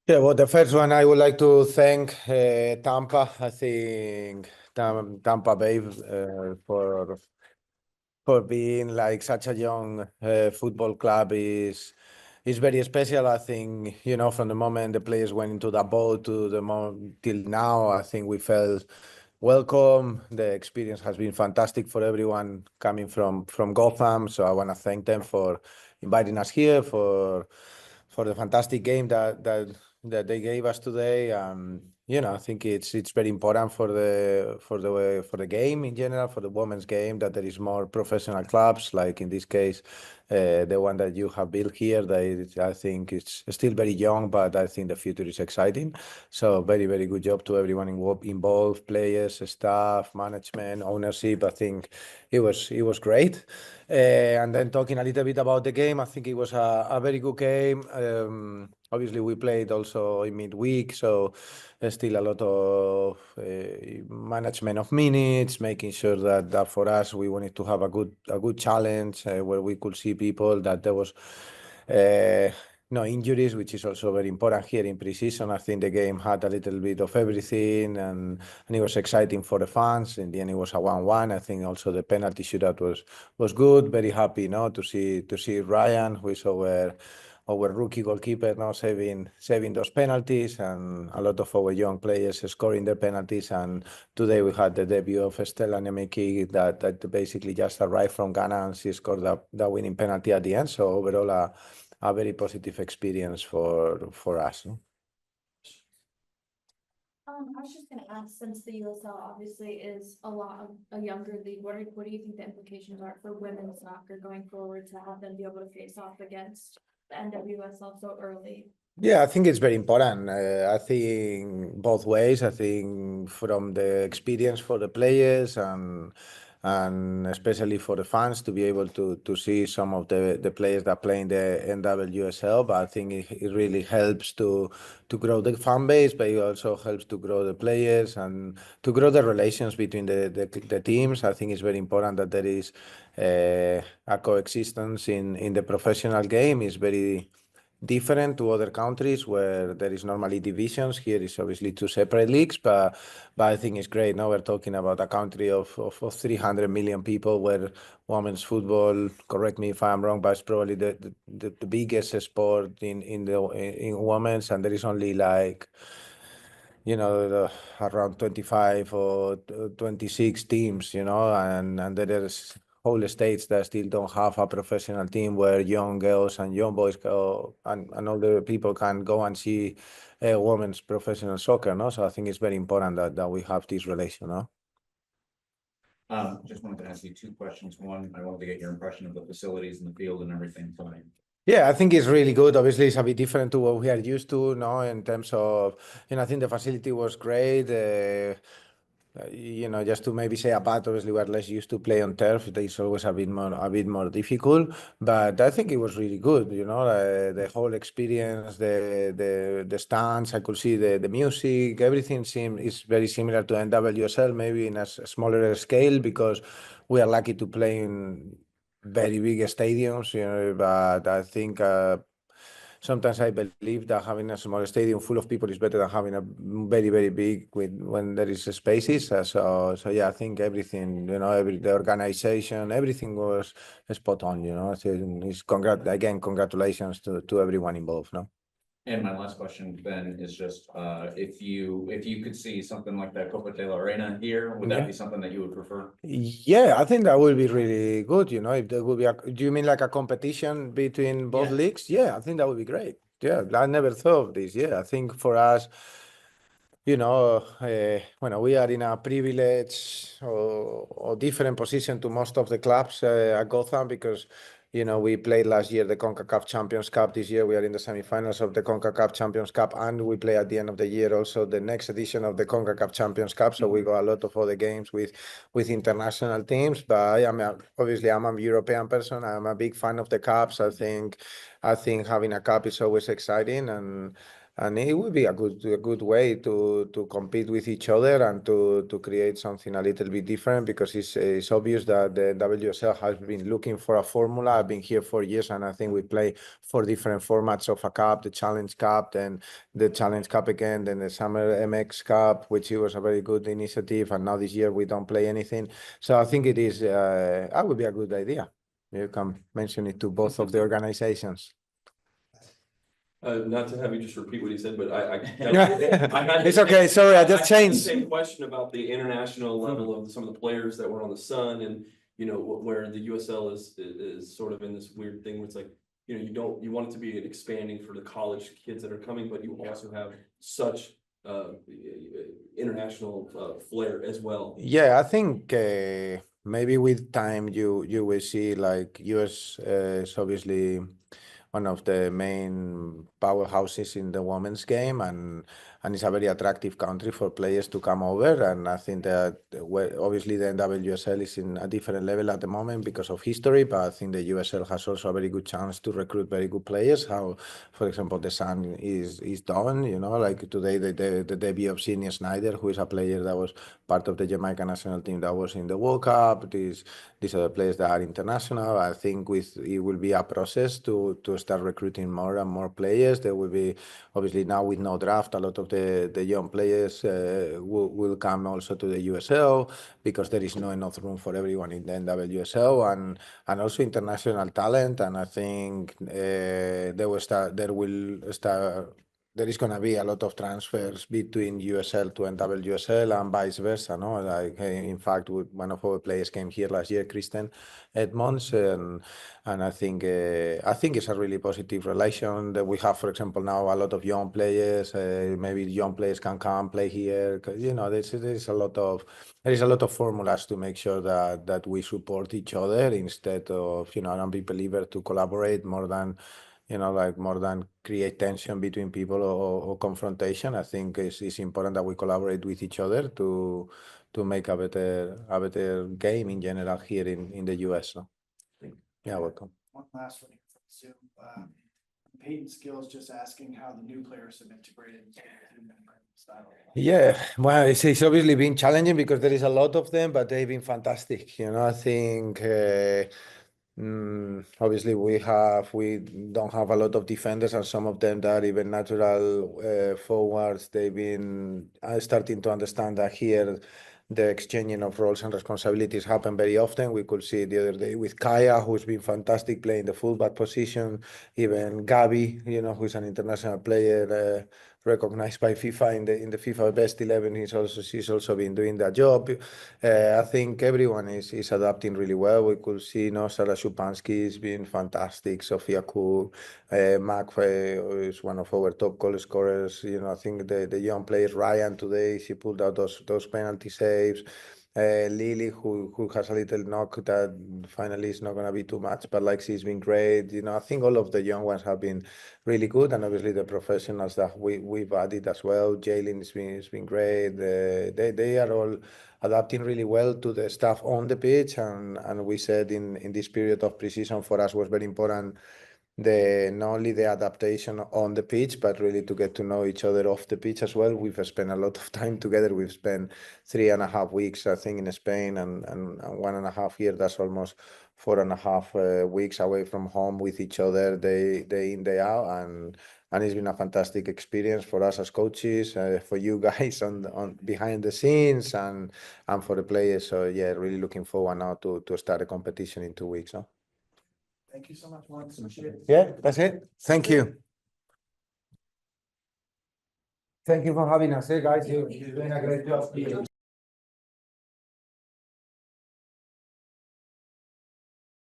Yeah, well, the first one I would like to thank Tampa. I think Tampa Bay for being like such a young football club is very special. I think, from the moment the players went into the boat to the moment till now, I think we felt welcome. The experience has been fantastic for everyone coming from Gotham. So I want to thank them for inviting us here for the fantastic game that they gave us today. I think it's very important for the game in general, for the women's game, that there is more professional clubs, like in this case, the one that you have built here. I think it's still very young, but I think the future is exciting. So very, very good job to everyone involved, players, staff, management, ownership. I think it was great. And then talking a little bit about the game, I think it was a very good game. Obviously, we played also in midweek, so there's still a lot of management of minutes, making sure that for us we wanted to have a good challenge where we could see people that there was no injuries, which is also very important here in preseason. I think the game had a little bit of everything, and it was exciting for the fans. In the end, it was a 1-1. I think also the penalty shootout was good. Very happy, to see Ryan, who is our rookie goalkeeper, now saving those penalties, and a lot of our young players scoring their penalties. And today we had the debut of Stella Nemeki that basically just arrived from Ghana, and she scored the winning penalty at the end. So overall, a very positive experience for us. No? I was just gonna ask, since the USL obviously is a lot of a younger league, what do you think the implications are for women's soccer going forward to have them be able to face off against the NWSL so early? Yeah, I think it's very important. I think both ways. I think from the experience for the players and especially for the fans to be able to see some of the players that play in the NWSL. But I think it really helps to grow the fan base, but it also helps to grow the players and to grow the relations between the teams. I think it's very important that there is a coexistence in the professional game. Is very different to other countries where there is normally divisions. Here is obviously two separate leagues, but I think it's great. Now we're talking about a country of 300 million people where women's football, correct me if I'm wrong, but it's probably the biggest sport in women's, and there is only like around 25 or 26 teams, and there's whole states that still don't have a professional team where young girls and young boys go and older people can go and see women's professional soccer, no? So I think it's very important that we have this relation, no? Just wanted to ask you two questions. One, I wanted to get your impression of the facilities in the field and everything fine. Yeah, I think it's really good. Obviously, it's a bit different to what we are used to, no, in terms of, I think the facility was great. Just to maybe say about, obviously we're less used to play on turf. It's always a bit more difficult, but I think it was really good. The whole experience, the stands. I could see the music. Everything is very similar to NWSL, maybe in a smaller scale because we are lucky to play in very big stadiums. But I think. Sometimes I believe that having a small stadium full of people is better than having a very, very big when there is spaces. So yeah, I think everything, the organization, everything was spot on. So congratulations to everyone involved. No. And my last question then is just if you could see something like that Copa de la Reina here, would that be something that you would prefer? Yeah, I think that would be really good. If there would be do you mean like a competition between both leagues? Yeah, I think that would be great. Yeah, I never thought of this. Yeah, I think for us, we are in a privileged or different position to most of the clubs at Gotham because, we played last year the CONCACAF Champions Cup. This year we are in the semifinals of the CONCACAF Champions Cup, and we play at the end of the year also the next edition of the CONCACAF Champions Cup. So we got a lot of other games with international teams. But obviously I'm a European person. I'm a big fan of the cups. I think having a cup is always exciting, And it would be a good way to compete with each other and to create something a little bit different, because it's obvious that the WSL has been looking for a formula. I've been here for years, and I think we play 4 different formats of a cup: the Challenge Cup, then the Challenge Cup again, then the Summer MX Cup, which was a very good initiative, and now this year we don't play anything. So I think it is would be a good idea. You can mention it to both of the organizations. Not to have you just repeat what he said, but I It's okay. Sorry, I just had the changed. same question about the international level of some of the players that were on the Sun, and where the USL is sort of in this weird thing where it's like, you want it to be expanding for the college kids that are coming, but you also have such international flair as well. Yeah, I think maybe with time you will see, like, US is obviously one of the main powerhouses in the women's game, and it's a very attractive country for players to come over. And I think that obviously the NWSL is in a different level at the moment because of history, but I think the USL has also a very good chance to recruit very good players. How, for example, the Sun is done, like today the debut of Sydney Snyder, who is a player that was part of the Jamaica national team that was in the World Cup. These are the players that are international. I think it will be a process to start recruiting more and more players. There will be, obviously now with no draft, a lot of the young players will come also to the USL, because there is not enough room for everyone in the NWSL, and also international talent. And I think there is going to be a lot of transfers between USL to NWSL and vice versa. No, like, in fact, one of our players came here last year, Kristen Edmonds, and I think it's a really positive relation that we have. For example, now a lot of young players. Maybe young players can come play here. There's a lot of formulas to make sure that we support each other, instead of I'm a big believer to collaborate more than more than create tension between people or confrontation. I think it's important that we collaborate with each other to make a better game in general here in the US. No? Yeah, welcome. One last one from Zoom. Peyton Skills just asking how the new players have integrated into the style. Yeah, well, it's obviously been challenging because there is a lot of them, but they've been fantastic. I think obviously we don't have a lot of defenders, and some of them that are even natural forwards. They've been starting to understand that here the exchanging of roles and responsibilities happen very often. We could see the other day with Kaya, who's been fantastic playing the fullback position. Even Gabi, who's an international player, recognized by FIFA in the FIFA Best 11. She's also been doing that job. I think everyone is adapting really well. We could see, Sarah Szupanski has been fantastic. Sofia Cook, Mac is one of our top goal scorers. I think the young player Ryan today, she pulled out those penalty saves. Lily, who has a little knock that finally is not going to be too much, but like she's been great. I think all of the young ones have been really good, and obviously the professionals that we've added as well. Jalen has been great. They are all adapting really well to the stuff on the pitch, and we said in this period of pre-season for us was very important. Not only the adaptation on the pitch, but really to get to know each other off the pitch as well. We've spent a lot of time together. We've spent 3.5 weeks, I think, in Spain, and 1.5 years. That's almost 4.5 weeks away from home with each other, day in, day out, and it's been a fantastic experience for us as coaches, for you guys on behind the scenes, and for the players. So yeah, really looking forward now to start a competition in 2 weeks. No? Thank you so much, Juan. Appreciate it. Yeah, that's it. Thank you. Thank you for having us, guys. You're doing a great job.